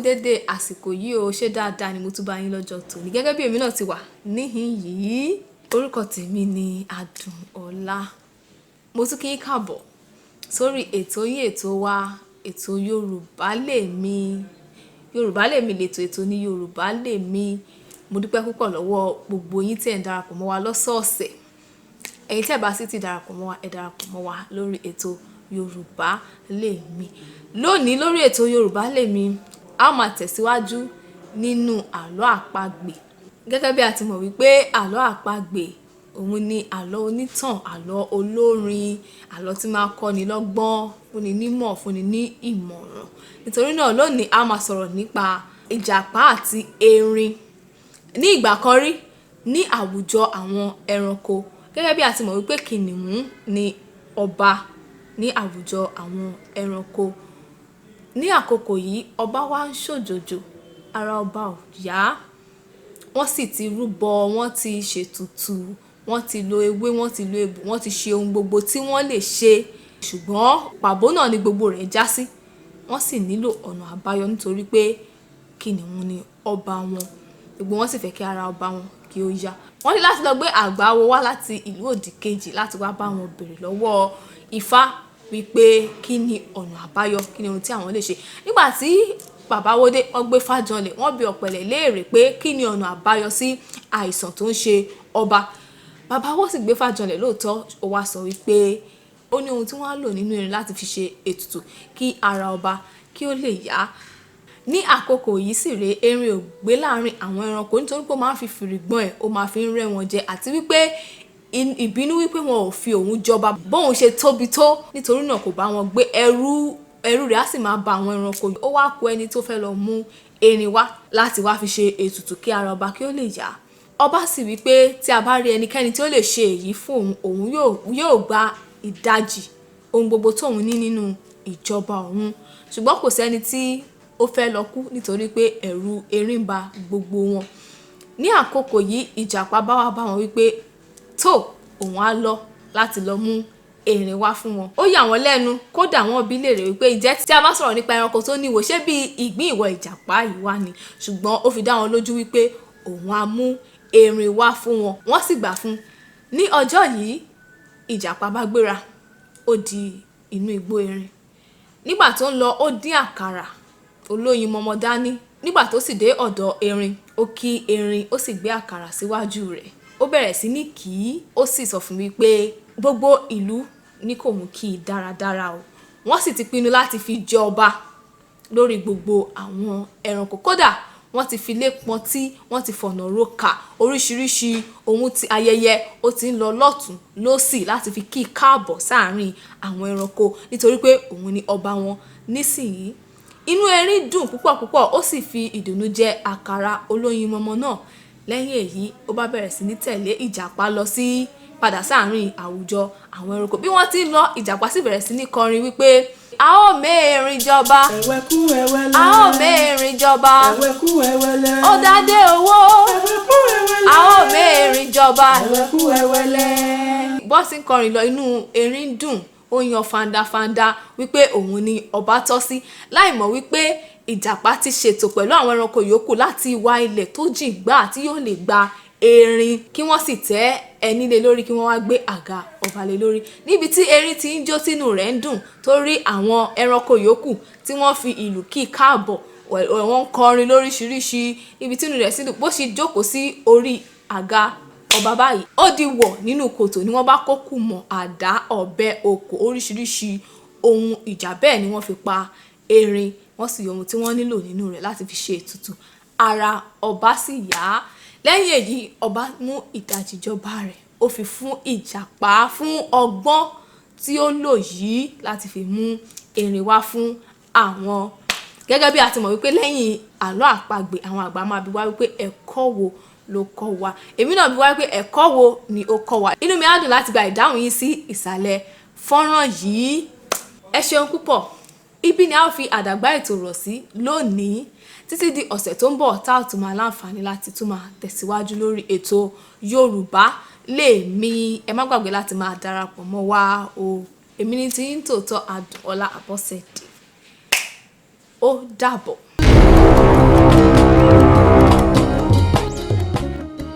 dédé àsìkò yìí o, ṣé dáadáa ni mo tún bá yín lọ́jọ́ tòní gẹ́gẹ́ bí èmi náà ti wà níhìn yìí. Orúkọ tèmi ni Adùnọlá. Mo tún kí yín káàbọ̀ sórí ètò yín, ètò wa, ètò Yorùbá Lèmi. Yorùbá Lèmi lètò, ètò ní Yorùbá Lèmi. Mo dúpẹ́ púpọ̀ lọ́wọ́ gbogbo yín tí ẹ̀ ń darapọ̀ mọ́ wa lọ́sọ̀ọ̀sẹ̀. Ẹ̀yin tí ẹ bá sì ti darapọ̀ mọ́ wa, ẹ darapọ̀ mọ́ wa lórí ètò Yorùbá Lèmi. Lónìí lórí ètò Yorùbá Lèmi, a máa tẹ̀síwájú nínú àlọ́ àpagbè. Gẹ́gẹ́ bí a ti mọ̀ wípé àlọ́ àpagbè òun ni àlọ́ onítàn, àlọ́ olórin, àlọ́ tí máa kọ́ni lọ́gbọ́n, fúnni nímọ̀, fúnni ní ìmọ̀ràn. Nítorí náà lónìí a máa sọ̀rọ̀ nípa ìjàpá àti erin. Ní ìgbà kan rí ní àwùjọ àwọn ẹranko, gẹ́gẹ́ bí a ti mọ̀ wípé kìnìún ni ọba ní àwùjọ àwọn ẹranko. Ní àkókò yìí ọba wa ń ṣòjòjò, ara ọba ò yá. Wọ́n sì ti rúbọ, wọ́n ti ṣètùtù, wọ́n ti lo ewé, wọ́n ti lo egbò, wọ́n ti ṣe ohun gbogbo tí wọ́n lè ṣe. Ṣùgbọ́n pàbó náà ni gbogbo rẹ̀ já sí. Wọ́n sì nílò ọ̀nà àbáyọ nítorí pé kìnìún ni ọba wọn. Gbogbo wọn sì fẹ́ kí ara ọba wọn kí ó yá. Wọ́n ní láti lọ gbé àgbáwo wá láti ìlú òdìkejì láti wá bá wọn bèrè lọ́wọ́ Ifá wípé kí ni ọ̀nà àbáyọ, kí ni ohun tí àwọn lè ṣe. Nígbà tí bàbá wo dé, wọ́n gbé Ifá janlẹ̀, wọ́n bi ọ̀pẹ̀lẹ̀ léèrè pé kí ni ọ̀nà àbáyọ sí àìsàn tó ń ṣe ọba. Bàbá wo sì gbé Ifá janlẹ̀ lóòótọ́, ó wá sọ wípé ó ní ohun tí wọ́n á lò nínú erin láti fi ṣe ètùtù kí ara ọba kí ó lè yá. Ní àkókò yìí sì rèé, erin ò gbé láàrin àwọn ẹranko nítorí pé ó máa ń fi fìrìgbọ̀n ẹ̀, ó máa fi ń rẹ́ wọn jẹ, àti wípé ìbínú wípé wọn ò fi òun jọba bóun ṣe tóbi tó, nítorí náà kò bá wọn gbé ẹrú rẹ̀ á sì máa ba àwọn ẹranko yìí. Ó wá kù ẹni tó fẹ́ lọ mú erin wá láti wá fi ṣe ètùtù kí ara ọba kí ó lè yá. Ọba sì wípé tí a bá rí ẹnikẹ́ni tí ó lè ṣe èyí fún òun, yóò gba ìdajì ohun gbogbo tóun ní nínú ìjọba òun. Ṣùgbọ́n kò sẹ́ni tí ó fẹ́ lọ kú nítorí pé ẹ̀rù erin ba gbogbo wọn. Ní àkókò yìí ìjàpá bá wá bá wọn wípé tó òun á lọ láti lọ mú erin wá fún wọn. Ó yà wọ́n lẹ́nu, kódà wọ́n bi léèrè wípé ìjẹ́ tí a bá sọ̀rọ̀ nípa ẹranko tó níwò, ṣé bí ìgbín ìwọ ìjàpá yìí wá ni? Ṣùgbọ́n ó fi dá wọn lójú wípé òun á mú erin wá fún wọn. Wọ́n sì gbà fún. Ní ọjọ́ yìí ìjàpá bá gbéra, ó di inú igbó erin. Nígbà tó ń lọ, ó dín àkàrà olóyin mọmọ dání. Nígbà tó sì dé ọ̀dọ̀ erin, ó kí erin, ó sì gbé àkàrà síwájú rẹ̀. Ó bẹ̀rẹ̀ sí ní kì í, ó sì sọ fún mi pé gbogbo ìlú ní kò mú kí i dáradára o. Wọ́n sì ti pinnu láti fi jẹ ọba lórí gbogbo àwọn ẹranko. Kódà wọ́n ti fi lé pọn tí wọ́n ti fọ̀nà róka oríṣiríṣi ohun tí ayẹyẹ ó ti ń lọ lọ́tùn lósì láti fi kí i káàbọ̀ sáàárín àwọn ẹranko nítorí pé òun ni ọba wọn nísìnyí. Inú erin dùn púpọ̀ púpọ̀, ó sì fi ìdùnnú jẹ àkàrà olóyin mọmọ náà. Lẹ́yìn èyí ó bá bẹ̀rẹ̀ sí ní tẹ̀lé ìjàpá lọ sí padà sáàárín àwùjọ àwọn ẹranko. Bí wọ́n ti ń lọ, ìjàpá sì bẹ̀rẹ̀ sí ní kọrin wípé a ó mẹ́rin jọba, ẹ̀wẹ̀kú ẹ̀wẹ̀lẹ̀, a ó mẹ́rin jọba, ẹ̀wẹ̀kú ẹ̀wẹ̀lẹ̀, ó dádé owó, ẹ̀wẹ̀kú ẹ̀wẹ̀lẹ̀, a ó mẹ́rin jọba. ẹ̀wẹ̀kú ẹ̀wẹ̀lẹ̀. Bọ́ sí ń kọrin lọ, inú erin dùn, ó yan fandafanda wípé òun ni ọba tọ́ sí, láìmọ̀ wípé ìjàpá ti ṣètò pẹ̀lú àwọn ẹranko yòókù láti wá ilẹ̀ tó jìn gbà tí yóò lè gba erin kí wọ́n sì tẹ́ ẹní lé lórí, kí wọ́n wá gbé àga ọba lé lórí. Níbi tí erin ti ń jó tínú rẹ̀ ń dùn torí àwọn ẹranko yòókù tí wọ́n fi ìlù kí i káàbọ̀, wọ́n ń kọrin lóríṣiríṣi. Ibi tínú rẹ̀ sì dùn, bó ṣe jókòó sí orí àga ọba báyìí, ó di wọ̀ nínú kòtò ni wọ́n bá kó kùmọ̀, àdá, ọ̀bẹ, òkò, oríṣiríṣi ohun ìjà bẹ́ẹ̀ ni wọ́n fi pa erin. Wọ́n sì yọ ohun tí wọ́n nílò nínú rẹ̀ láti fi ṣe ètùtù. Ara ọba sì yá. Lẹ́yìn èyí ọba mú ìdajì ìjọba rẹ̀, ó fi fún ìjàpá fún ọgbọ́n tí ó lò yìí láti fi mú erin wá fún àwọn. Gẹ́gẹ́ bí a ti mọ̀ wípé lẹ́yìn àlọ́ àpagbè àwọn àgbà máa bi wá wípé ẹ̀kọ́ wo ló kọ́ wa. Èmi náà bi wá wípé ẹ̀kọ́ wo ni ó kọ́ wa. Inú mi á dùn láti gba ìdáhùn yín sí ìsàlẹ̀ fọ́nrán yìí. Ẹ ṣeun púpọ̀. Ibi ni a ó fi àdàgbà ètò rọ̀ sí lónìí. Títí di ọ̀sẹ̀ tó ń bọ̀ tá ò tún máa láǹfààní láti tún máa tẹ̀síwájú lórí ètò Yorùbá Lèmi. Ẹ má gbàgbé láti máa darapọ̀ mọ́ wa o. Èmi ni tí ń tòótọ́ Adùnọlá Abọ́sẹ̀dé. Ó dàbọ̀.